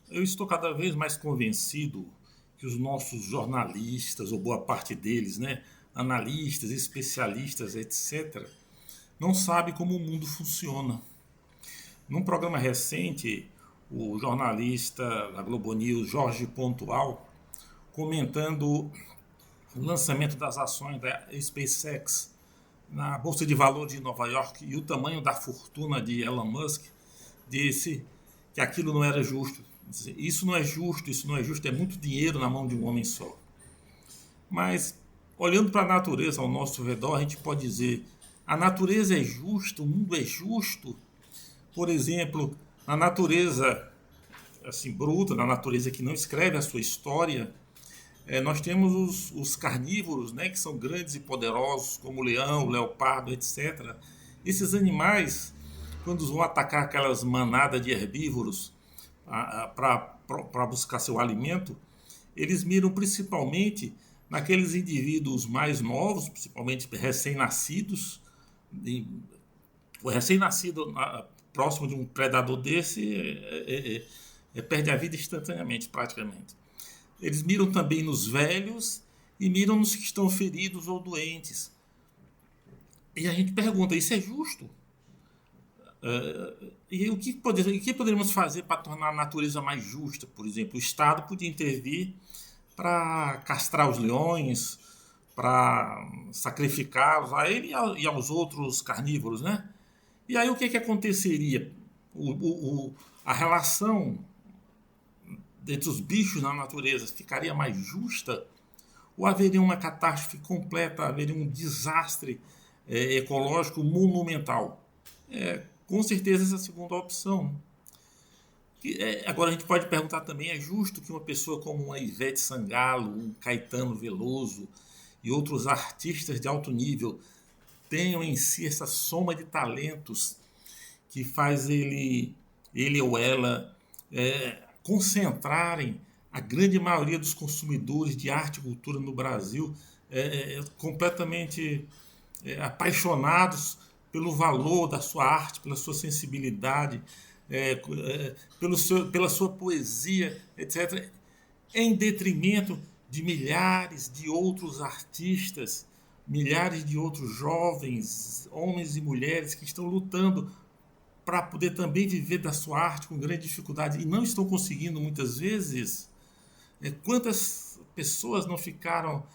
Eu estou cada vez mais convencido que os nossos jornalistas, ou boa parte deles, né, analistas, especialistas, etc., não sabem como o mundo funciona. Num programa recente, o jornalista da Globo News, Jorge Pontual, comentando o lançamento das ações da SpaceX na Bolsa de Valores de Nova York e o tamanho da fortuna de Elon Musk, disse que aquilo não era justo. Isso não é justo, isso não é justo, é muito dinheiro na mão de um homem só. Mas, olhando para a natureza ao nosso redor, a gente pode dizer: a natureza é justa, o mundo é justo. Por exemplo, na natureza assim bruta, na natureza que não escreve a sua história, nós temos os carnívoros, né, que são grandes e poderosos, como o leão, o leopardo, etc. Esses animais, quando vão atacar aquelas manadas de herbívoros para buscar seu alimento, eles miram principalmente naqueles indivíduos mais novos, principalmente recém-nascidos. O recém-nascido próximo de um predador desse perde a vida instantaneamente, praticamente. Eles miram também nos velhos e miram nos que estão feridos ou doentes. E a gente pergunta: isso é justo? E o que poderíamos fazer para tornar a natureza mais justa? Por exemplo, o Estado podia intervir para castrar os leões, para sacrificá-los, a ele e aos outros carnívoros, né? E aí o que aconteceria? A relação entre os bichos na natureza ficaria mais justa? Ou haveria uma catástrofe completa, haveria um desastre ecológico monumental? Com certeza essa segunda opção. Agora a gente pode perguntar também: é justo que uma pessoa como uma Ivete Sangalo, um Caetano Veloso e outros artistas de alto nível tenham em si essa soma de talentos que faz ele ou ela concentrarem a grande maioria dos consumidores de arte e cultura no Brasil completamente apaixonados pelo valor da sua arte, pela sua sensibilidade, pela sua poesia, etc., em detrimento de milhares de outros artistas, milhares de outros jovens, homens e mulheres que estão lutando para poder também viver da sua arte com grande dificuldade e não estão conseguindo muitas vezes. Quantas pessoas não ficaram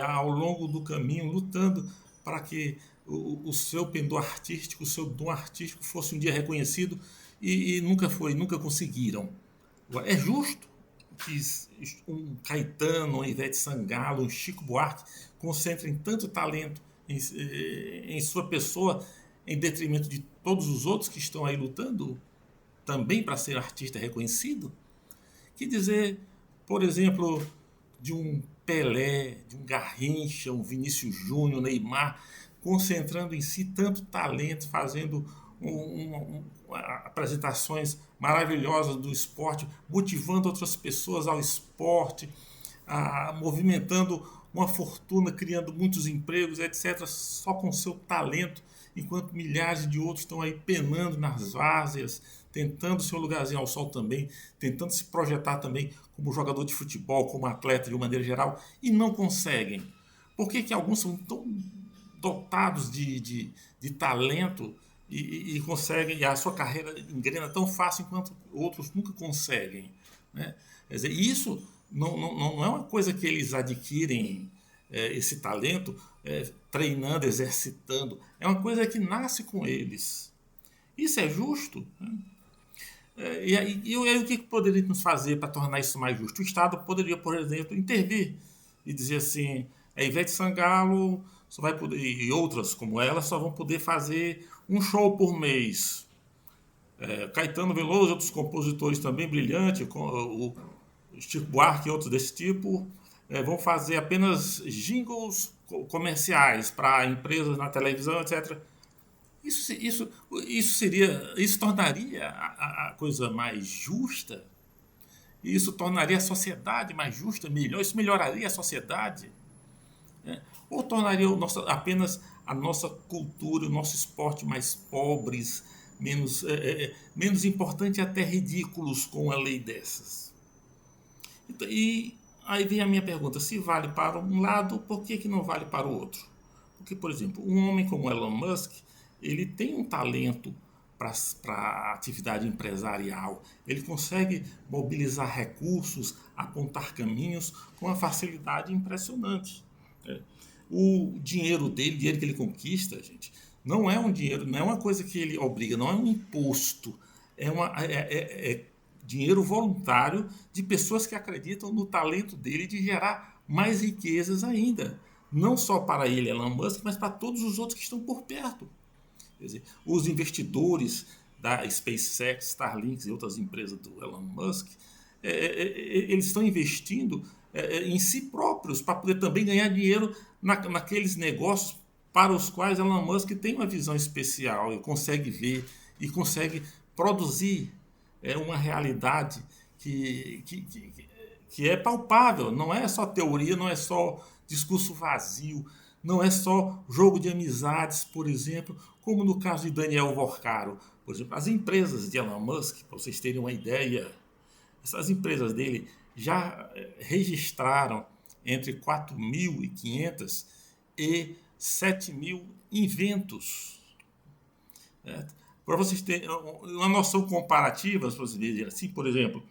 ao longo do caminho lutando para que o seu pendor artístico, o seu dom artístico fosse um dia reconhecido e nunca foi, nunca conseguiram. É justo que um Caetano, um Ivete Sangalo, um Chico Buarque concentrem tanto talento em sua pessoa em detrimento de todos os outros que estão aí lutando também para ser artista reconhecido? Que dizer, por exemplo, de um Pelé, de um Garrincha, um Vinícius Júnior, Neymar, concentrando em si tanto talento, fazendo apresentações maravilhosas do esporte, motivando outras pessoas ao esporte, movimentando uma fortuna, criando muitos empregos, etc., só com seu talento, enquanto milhares de outros estão aí penando nas várzeas, tentando seu lugarzinho ao sol também, tentando se projetar também como jogador de futebol, como atleta de uma maneira geral, e não conseguem. Por que alguns são tão dotados de talento e conseguem, e a sua carreira engrena tão fácil enquanto outros nunca conseguem? Né? Quer dizer, isso não é uma coisa que eles adquirem esse talento treinando, exercitando. É uma coisa que nasce com eles. Isso é justo? Né? E aí o que poderíamos fazer para tornar isso mais justo? O Estado poderia, por exemplo, intervir e dizer assim: a Ivete Sangalo só vai poder, e outras como ela só vão poder fazer um show por mês. Caetano Veloso e outros compositores também brilhantes, o Chico Buarque e outros desse tipo, vão fazer apenas jingles comerciais para empresas na televisão, etc. Isso tornaria a coisa mais justa? Isso tornaria a sociedade mais justa, melhor? Isso melhoraria a sociedade? Né? Ou tornaria apenas a nossa cultura, o nosso esporte mais pobres, menos importante e até ridículos com uma lei dessas. E aí vem a minha pergunta: se vale para um lado, por que não vale para o outro? Porque, por exemplo, um homem como Elon Musk, ele tem um talento para a atividade empresarial, ele consegue mobilizar recursos, apontar caminhos com uma facilidade impressionante. Né? O dinheiro dele, o dinheiro que ele conquista, gente, não é um dinheiro, não é uma coisa que ele obriga, não é um imposto, é dinheiro voluntário de pessoas que acreditam no talento dele de gerar mais riquezas ainda. Não só para ele, Elon Musk, mas para todos os outros que estão por perto. Quer dizer, os investidores da SpaceX, Starlink e outras empresas do Elon Musk, eles estão investindo em si próprios para poder também ganhar dinheiro naqueles negócios para os quais Elon Musk tem uma visão especial e consegue ver e consegue produzir uma realidade que é palpável, não é só teoria, não é só discurso vazio, não é só jogo de amizades, por exemplo, como no caso de Daniel Vorcaro. Por exemplo, as empresas de Elon Musk, para vocês terem uma ideia, essas empresas dele já registraram entre 4.500 e 7.000 inventos. Né? Para vocês terem uma noção comparativa, se vocês verem assim, por exemplo,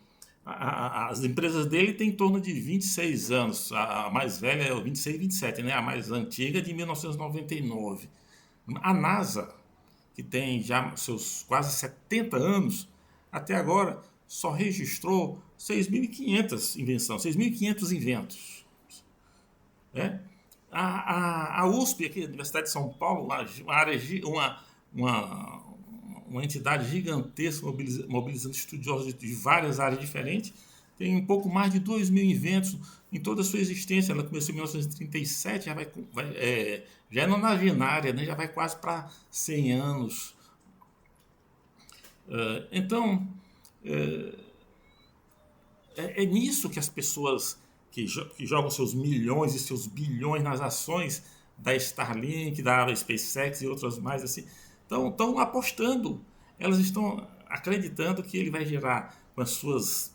as empresas dele têm em torno de 26 anos. A mais velha é o 26 e 27, né? A mais antiga é de 1999. A NASA, que tem já seus quase 70 anos, até agora só registrou 6.500 invenções, 6.500 inventos. Né? A USP, aqui, a Universidade de São Paulo, uma entidade gigantesca mobilizando estudiosos de várias áreas diferentes, tem um pouco mais de 2.000 inventos em toda a sua existência. Ela começou em 1937, já é nonagenária, né? Já vai quase para 100 anos. Então, é nisso que as pessoas que jogam seus milhões e seus bilhões nas ações da Starlink, da SpaceX e outras mais assim, estão apostando. Elas estão acreditando que ele vai gerar com as suas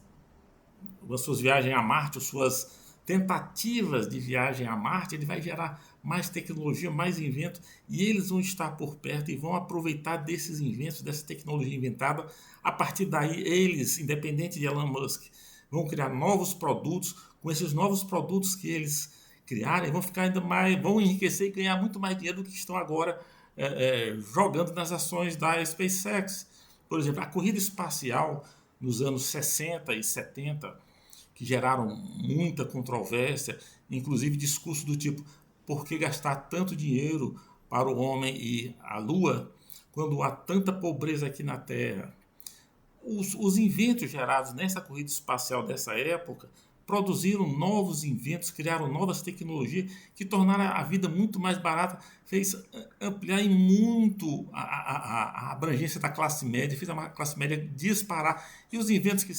viagens a Marte, as suas tentativas de viagem a Marte, ele vai gerar mais tecnologia, mais inventos, e eles vão estar por perto e vão aproveitar desses inventos, dessa tecnologia inventada. A partir daí, eles, independente de Elon Musk, vão criar novos produtos. Com esses novos produtos que eles criarem, vão ficar ainda mais, vão enriquecer e ganhar muito mais dinheiro do que estão agora jogando nas ações da SpaceX. Por exemplo, a corrida espacial nos anos 60 e 70, que geraram muita controvérsia, inclusive discurso do tipo: por que gastar tanto dinheiro para o homem ir à Lua quando há tanta pobreza aqui na Terra? Os inventos gerados nessa corrida espacial dessa época produziram novos inventos, criaram novas tecnologias que tornaram a vida muito mais barata, fez ampliar em muito a abrangência da classe média, fez a classe média disparar. E os inventos que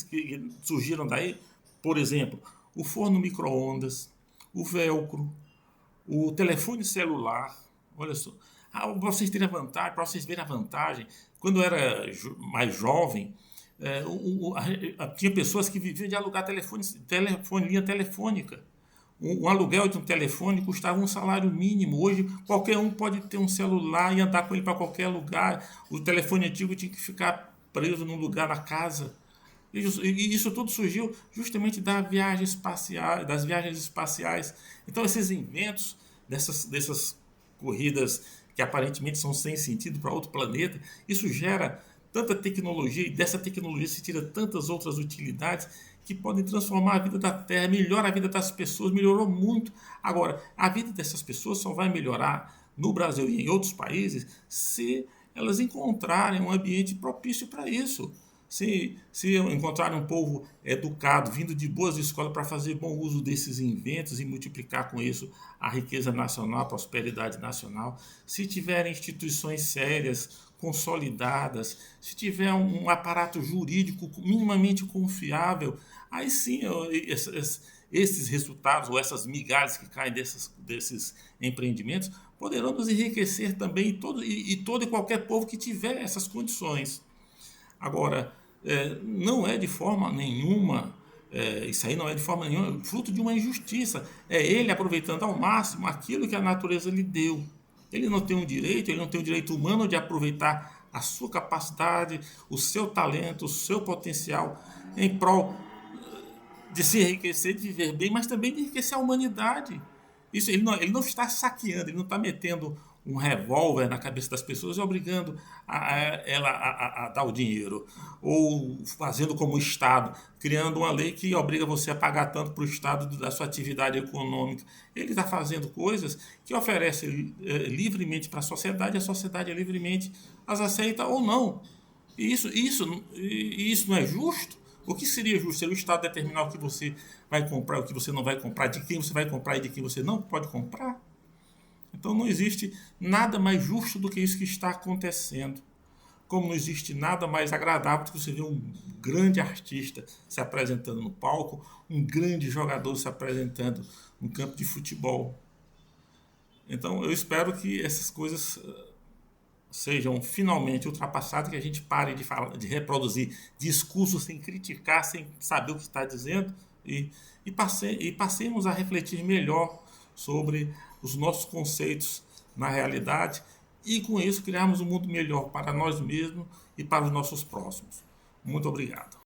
surgiram daí, por exemplo, o forno micro-ondas, o velcro, o telefone celular, olha só. Para vocês verem a vantagem, quando eu era mais jovem, tinha pessoas que viviam de alugar telefonia telefônica. Um aluguel de um telefone custava um salário mínimo. Hoje, qualquer um pode ter um celular e andar com ele para qualquer lugar. O telefone antigo tinha que ficar preso num lugar na casa. E isso tudo surgiu justamente das viagens espaciais. Então, esses inventos dessas corridas que aparentemente são sem sentido para outro planeta, isso gera tanta tecnologia, e dessa tecnologia se tira tantas outras utilidades que podem transformar a vida da Terra, melhora a vida das pessoas, melhorou muito. Agora, a vida dessas pessoas só vai melhorar no Brasil e em outros países se elas encontrarem um ambiente propício para isso. Se encontrarem um povo educado, vindo de boas escolas para fazer bom uso desses inventos e multiplicar com isso a riqueza nacional, a prosperidade nacional, se tiverem instituições sérias, consolidadas, se tiver um aparato jurídico minimamente confiável, aí sim esses resultados ou essas migalhas que caem desses empreendimentos poderão nos enriquecer também, todo e qualquer povo que tiver essas condições. Agora, não é de forma nenhuma, isso aí não é de forma nenhuma fruto de uma injustiça. É ele aproveitando ao máximo aquilo que a natureza lhe deu. Ele não tem o direito humano de aproveitar a sua capacidade, o seu talento, o seu potencial em prol de se enriquecer, de viver bem, mas também de enriquecer a humanidade. Isso ele não está saqueando, ele não está metendo um revólver na cabeça das pessoas e obrigando ela a dar o dinheiro. Ou fazendo como o Estado, criando uma lei que obriga você a pagar tanto para o Estado da sua atividade econômica. Ele está fazendo coisas que oferece livremente para a sociedade livremente as aceita ou não. E isso não é justo? O que seria justo? Seria o Estado determinar o que você vai comprar, o que você não vai comprar, de quem você vai comprar e de quem você não pode comprar? Então não existe nada mais justo do que isso que está acontecendo. Como não existe nada mais agradável do que você ver um grande artista se apresentando no palco, um grande jogador se apresentando no campo de futebol. Então eu espero que essas coisas sejam finalmente ultrapassadas, que a gente pare de falar, de reproduzir discursos sem criticar, sem saber o que está dizendo e passemos a refletir melhor sobre os nossos conceitos na realidade e com isso criarmos um mundo melhor para nós mesmos e para os nossos próximos. Muito obrigado.